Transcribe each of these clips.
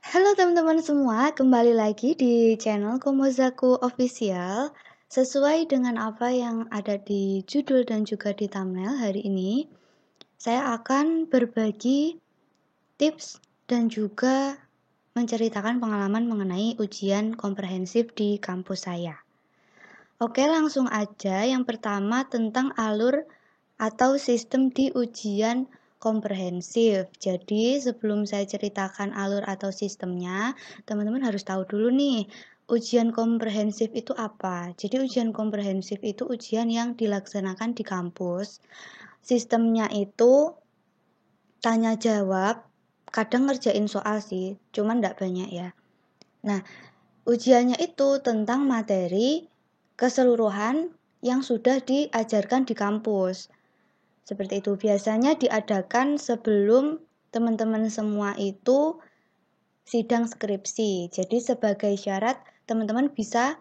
Halo teman-teman semua, kembali lagi di channel Komozaku Official. Sesuai dengan apa yang ada di judul dan juga di thumbnail hari ini, saya akan berbagi tips dan juga menceritakan pengalaman mengenai ujian komprehensif di kampus saya. Oke, langsung aja. Yang pertama tentang alur atau sistem di ujian komprehensif. Jadi sebelum saya ceritakan alur atau sistemnya, teman-teman harus tahu dulu nih, ujian komprehensif itu apa. Jadi ujian komprehensif itu ujian yang dilaksanakan di kampus. Sistemnya itu tanya jawab, kadang ngerjain soal sih, cuman enggak banyak ya. Nah, ujiannya itu tentang materi keseluruhan yang sudah diajarkan di kampus. Seperti itu, biasanya diadakan sebelum teman-teman semua itu sidang skripsi. Jadi sebagai syarat teman-teman bisa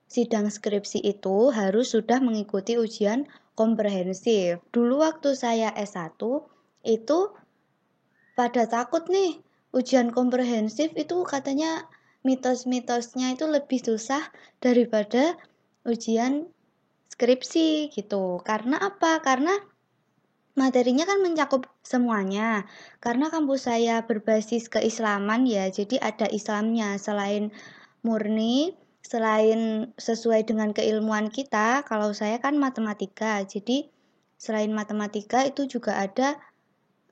sidang skripsi itu harus sudah mengikuti ujian komprehensif. Dulu waktu saya S1 itu pada takut nih, ujian komprehensif itu katanya mitos-mitosnya itu lebih susah daripada ujian skripsi gitu. Karena apa? Karena materinya kan mencakup semuanya. Karena kampus saya berbasis keislaman ya, jadi ada Islamnya. Selain murni, selain sesuai dengan keilmuan kita, kalau saya kan matematika, jadi selain matematika itu juga ada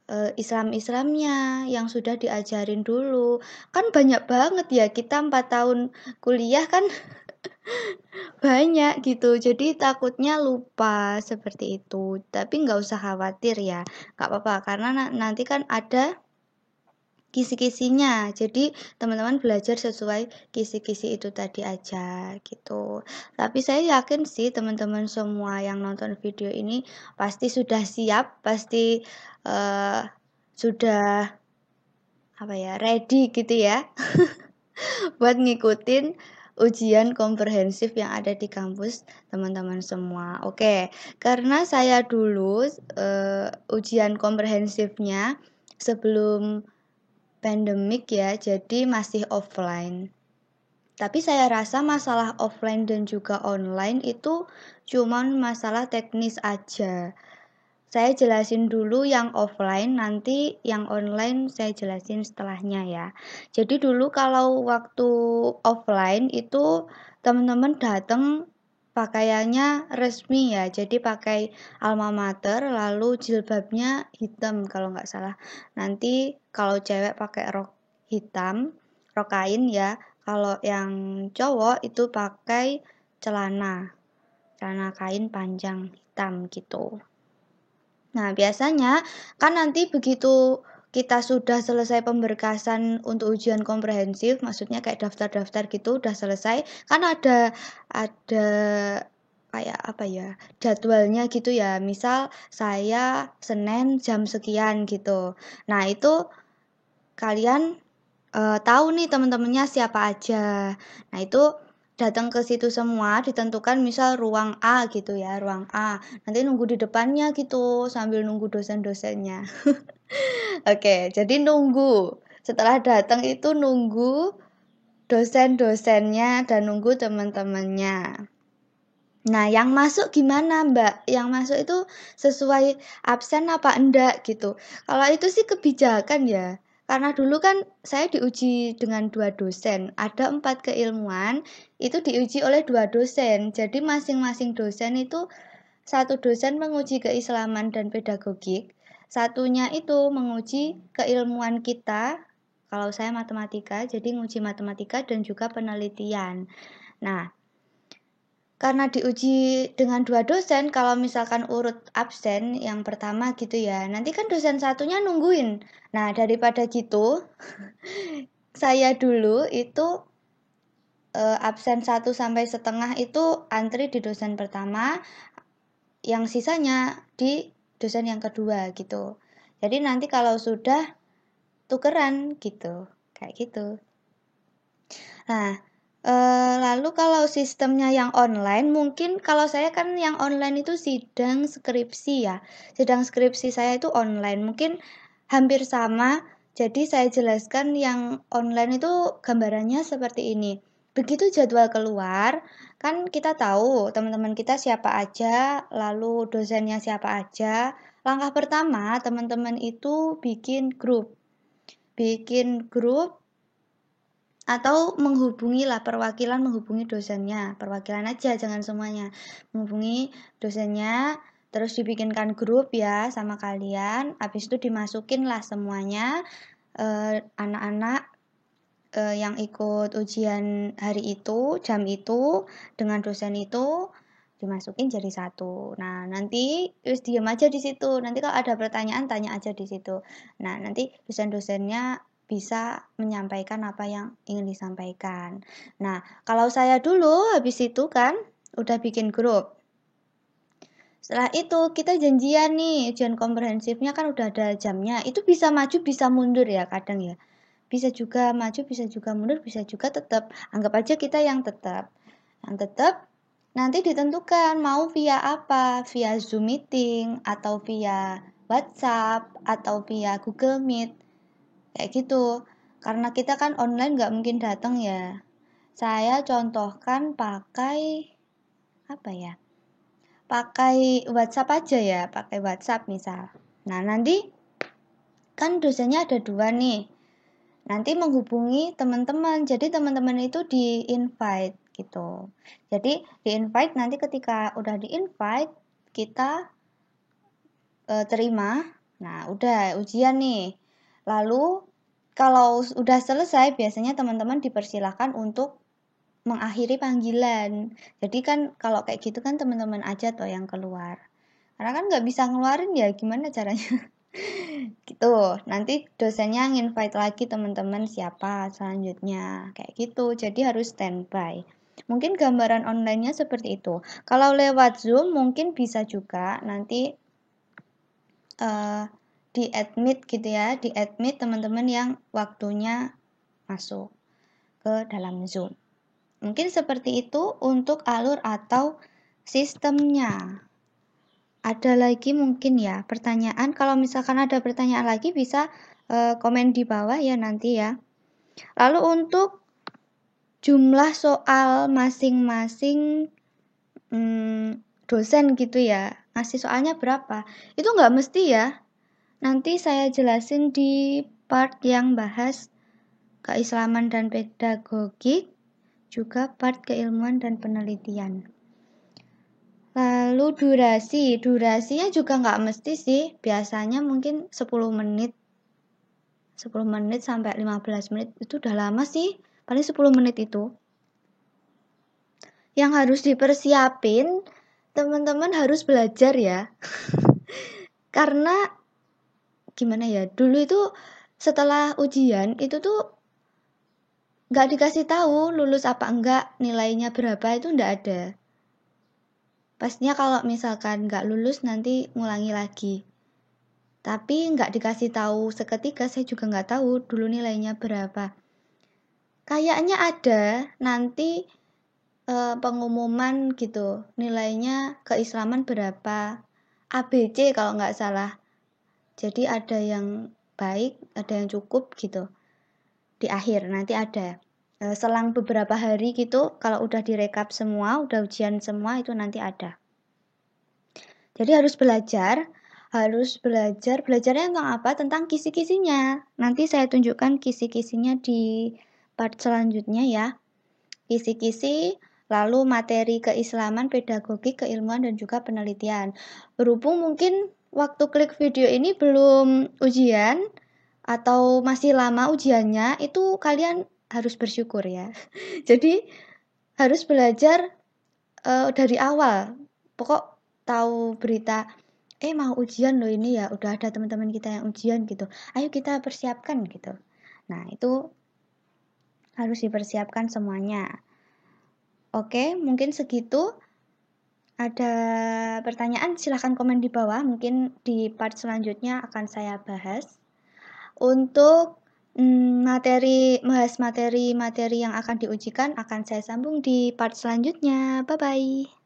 Islam-Islamnya yang sudah diajarin dulu. Kan banyak banget ya, kita 4 tahun kuliah kan banyak gitu, jadi takutnya lupa seperti itu. Tapi nggak usah khawatir ya, nggak apa-apa karena nanti kan ada kisi-kisinya. Jadi teman-teman belajar sesuai kisi-kisi itu tadi aja gitu. Tapi saya yakin sih teman-teman semua yang nonton video ini pasti sudah siap, pasti sudah ready gitu ya buat ngikutin ujian komprehensif yang ada di kampus teman-teman semua. Oke, karena saya dulu ujian komprehensifnya sebelum pandemik ya, jadi masih offline. Tapi saya rasa masalah offline dan juga online itu cuman masalah teknis aja. Saya jelasin dulu yang offline, nanti yang online saya jelasin setelahnya ya. Jadi dulu kalau waktu offline itu teman-teman datang pakaiannya resmi ya. Jadi pakai alma mater, lalu jilbabnya hitam kalau nggak salah. Nanti kalau cewek pakai rok hitam, rok kain ya. Kalau yang cowok itu pakai celana kain panjang hitam gitu. Nah, biasanya kan nanti begitu kita sudah selesai pemberkasan untuk ujian komprehensif, maksudnya kayak daftar-daftar gitu udah selesai, kan ada kayak jadwalnya gitu ya. Misal saya Senin jam sekian gitu. Nah, itu kalian tahu nih teman-temannya siapa aja. Nah, itu datang ke situ semua, ditentukan misal ruang A gitu ya, ruang A. Nanti nunggu di depannya gitu, sambil nunggu dosen-dosennya. Oke, jadi nunggu. Setelah datang itu nunggu dosen-dosennya dan nunggu teman-temannya. Nah, yang masuk gimana, Mbak? Yang masuk itu sesuai absen apa enggak gitu. Kalau itu sih kebijakan ya. Karena dulu kan saya diuji dengan 2 dosen. Ada 4 keilmuan, itu diuji oleh 2 dosen. Jadi masing-masing dosen itu satu dosen menguji keislaman dan pedagogik. Satunya itu menguji keilmuan kita. Kalau saya matematika, jadi nguji matematika dan juga penelitian. Nah, karena diuji dengan 2 dosen, kalau misalkan urut absen yang pertama gitu ya, nanti kan dosen satunya nungguin. Nah, daripada gitu, saya dulu itu absen 1,5 itu antri di dosen pertama, yang sisanya di dosen yang kedua gitu. Jadi nanti kalau sudah tukeran gitu, kayak gitu. Nah, lalu kalau sistemnya yang online, mungkin kalau saya kan yang online itu sidang skripsi ya. Sidang skripsi saya itu online, mungkin hampir sama, Jadi saya jelaskan yang online itu gambarannya seperti ini. Begitu jadwal keluar, kan kita tahu teman-teman kita siapa aja, lalu dosennya siapa aja. Langkah pertama, teman-teman itu bikin grup. Bikin grup atau menghubungilah perwakilan, menghubungi dosennya, perwakilan aja jangan semuanya, menghubungi dosennya, terus dibikinkan grup ya sama kalian, habis itu dimasukin lah semuanya anak-anak yang ikut ujian hari itu, jam itu, dengan dosen itu dimasukin jadi satu. Nah, nanti terus diam aja di situ. Nanti kalau ada pertanyaan tanya aja di situ. Nah, nanti dosen-dosennya bisa menyampaikan apa yang ingin disampaikan. Nah, kalau saya dulu habis itu kan udah bikin grup. Setelah itu kita janjian nih, ujian komprehensifnya kan udah ada jamnya. Itu bisa maju, bisa mundur ya kadang ya. Bisa juga maju, bisa juga mundur, bisa juga tetap. Anggap aja kita yang tetap. Yang tetap nanti ditentukan mau via apa, via Zoom meeting atau via WhatsApp atau via Google Meet. Kayak gitu. Karena kita kan online nggak mungkin datang ya. Saya contohkan pakai apa ya? Pakai WhatsApp aja ya, pakai WhatsApp misal. Nah, nanti kan dosennya ada 2 nih. Nanti menghubungi teman-teman. Jadi teman-teman itu di-invite gitu. Jadi di-invite nanti ketika udah di-invite kita terima. Nah, udah ujian nih. Lalu kalau udah selesai biasanya teman-teman dipersilahkan untuk mengakhiri panggilan. Jadi kan kalau kayak gitu kan teman-teman aja toh yang keluar. Karena kan nggak bisa ngeluarin ya, gimana caranya? Gitu. Nanti dosennya nginvite lagi teman-teman siapa selanjutnya. Kayak gitu. Jadi harus standby. Mungkin gambaran online-nya seperti itu. Kalau lewat Zoom mungkin bisa juga nanti di admit gitu ya. Di admit teman-teman yang waktunya masuk ke dalam Zoom. Mungkin seperti itu untuk alur atau sistemnya. Ada lagi mungkin ya pertanyaan. Kalau misalkan ada pertanyaan lagi bisa komen di bawah ya nanti ya. Lalu untuk jumlah soal masing-masing dosen gitu ya, ngasih soalnya berapa? Itu nggak mesti ya. Nanti saya jelasin di part yang bahas keislaman dan pedagogik, juga part keilmuan dan penelitian. Lalu durasinya juga nggak mesti sih, biasanya mungkin 10 menit sampai 15 menit, itu udah lama sih, paling 10 menit itu. Yang harus dipersiapin, teman-teman harus belajar ya, karena gimana ya, dulu itu setelah ujian, itu tuh nggak dikasih tahu lulus apa enggak, nilainya berapa, itu nggak ada. Pastinya kalau misalkan nggak lulus nanti ngulangi lagi. Tapi nggak dikasih tahu seketika, saya juga nggak tahu dulu nilainya berapa. Kayaknya ada nanti pengumuman gitu, nilainya keislaman berapa, ABC kalau nggak salah. Jadi ada yang baik, ada yang cukup gitu. Di akhir nanti ada. Selang beberapa hari gitu, kalau udah direkap semua, udah ujian semua, itu nanti ada. Jadi harus belajar. Belajarnya tentang apa? Tentang kisi-kisinya. Nanti saya tunjukkan kisi-kisinya di part selanjutnya ya. Kisi-kisi, lalu materi keislaman, pedagogik, keilmuan, dan juga penelitian. Berhubung mungkin waktu klik video ini belum ujian, atau masih lama ujiannya, itu kalian harus bersyukur ya. Jadi harus belajar dari awal. Pokok tahu berita mau ujian loh ini ya, udah ada teman-teman kita yang ujian gitu, ayo kita persiapkan gitu. Nah, itu harus dipersiapkan semuanya. Oke, mungkin segitu. Ada pertanyaan silahkan komen di bawah, mungkin di part selanjutnya akan saya bahas. Untuk materi yang akan diujikan akan saya sambung di part selanjutnya. Bye bye.